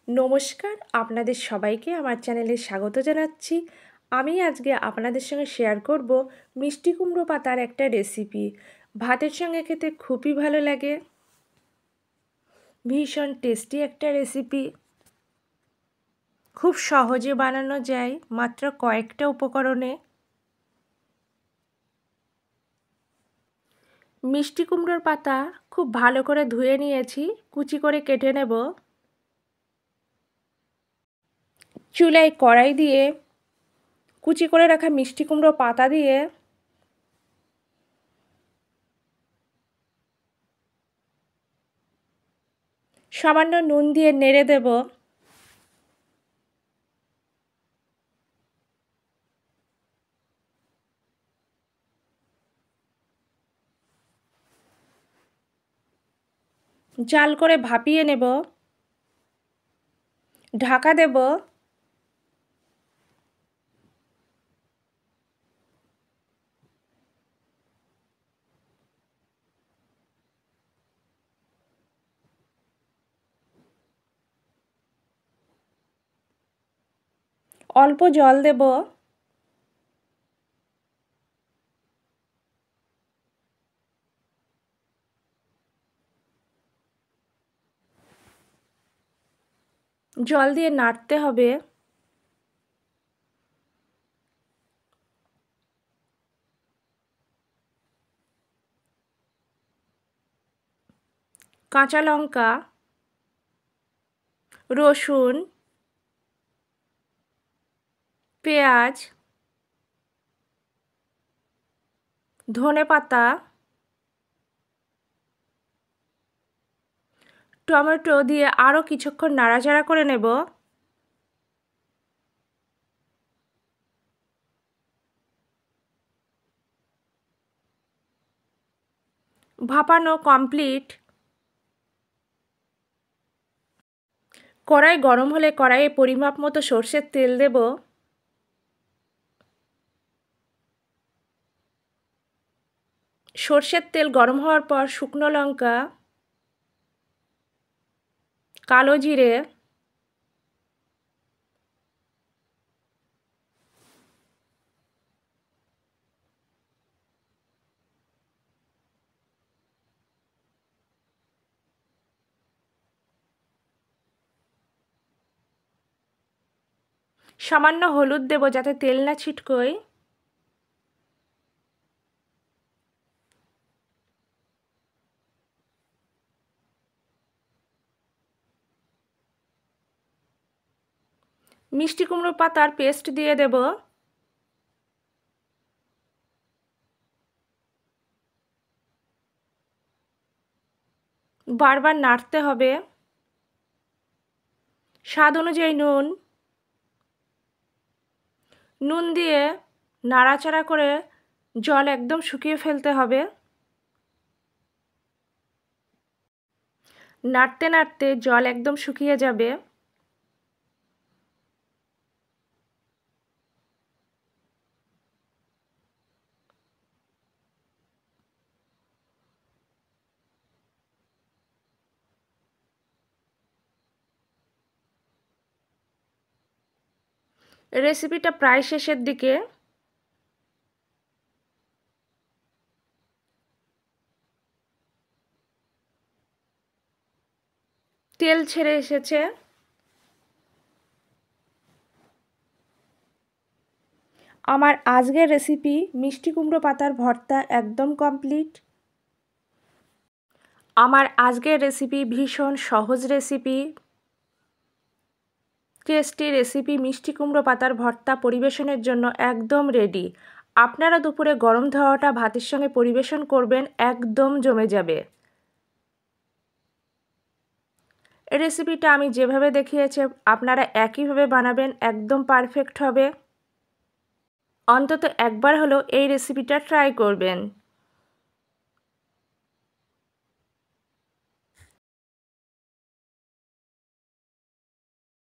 নমস্কার, আপনাদের সবাইকে আমার চ্যানেলে স্বাগত জানাচ্ছি। আমি আজকে আপনাদের সঙ্গে শেয়ার করব মিষ্টি কুমড়ো পাতার একটা রেসিপি। ভাতের সঙ্গে খেতে খুবই ভালো লাগে, ভীষণ টেস্টি একটা রেসিপি। খুব সহজে বানানো যায় মাত্র কয়েকটা উপকরণে। মিষ্টি কুমড়োর পাতা খুব ভালো করে ধুয়ে নিয়েছি, কুচি করে কেটে নেব। চুলায় কড়াই দিয়ে কুচি করে রাখা মিষ্টি কুমড়ো পাতা দিয়ে সামান্য নুন দিয়ে নেড়ে দেব। জাল করে ভাপিয়ে নেব, ঢাকা দেব। অল্প জল দেব। জল দিয়ে নাড়তে হবে। কাঁচা লঙ্কা, রসুন, পেঁয়াজ, ধনেপাতা, টমেটো দিয়ে আরও কিছুক্ষণ নাড়াচাড়া করে নেব। ভাপানো কমপ্লিট। কড়াই গরম হলে কড়াইয়ে পরিমাপ মতো সর্ষের তেল দেব। সর্ষের তেল গরম হওয়ার পর শুকনো লঙ্কা, কালো জিরে, সামান্য হলুদ দেব যাতে তেল না ছিটকোয়। মিষ্টি কুমড়ো পাতার পেস্ট দিয়ে দেব। বারবার নাড়তে হবে। স্বাদ অনুযায়ী নুন। নুন দিয়ে নাড়াচাড়া করে জল একদম শুকিয়ে ফেলতে হবে। নাড়তে নাড়তে জল একদম শুকিয়ে যাবে। রেসিপিটা প্রায় শেষের দিকে। তেল ছেড়ে এসেছে। আমার আজকের রেসিপি মিষ্টি কুমড়ো পাতার ভর্তা একদম কমপ্লিট। আমার আজকের রেসিপি ভীষণ সহজ রেসিপি, টেস্টি রেসিপি। মিষ্টি কুমড়ো পাতার ভর্তা পরিবেশনের জন্য একদম রেডি। আপনারা দুপুরে গরম ধোয়াটা ভাতের সঙ্গে পরিবেশন করবেন, একদম জমে যাবে। রেসিপিটা আমি যেভাবে দেখিয়েছি আপনারা একইভাবে বানাবেন, একদম পারফেক্ট হবে। অন্তত একবার হলেও এই রেসিপিটা ট্রাই করবেন।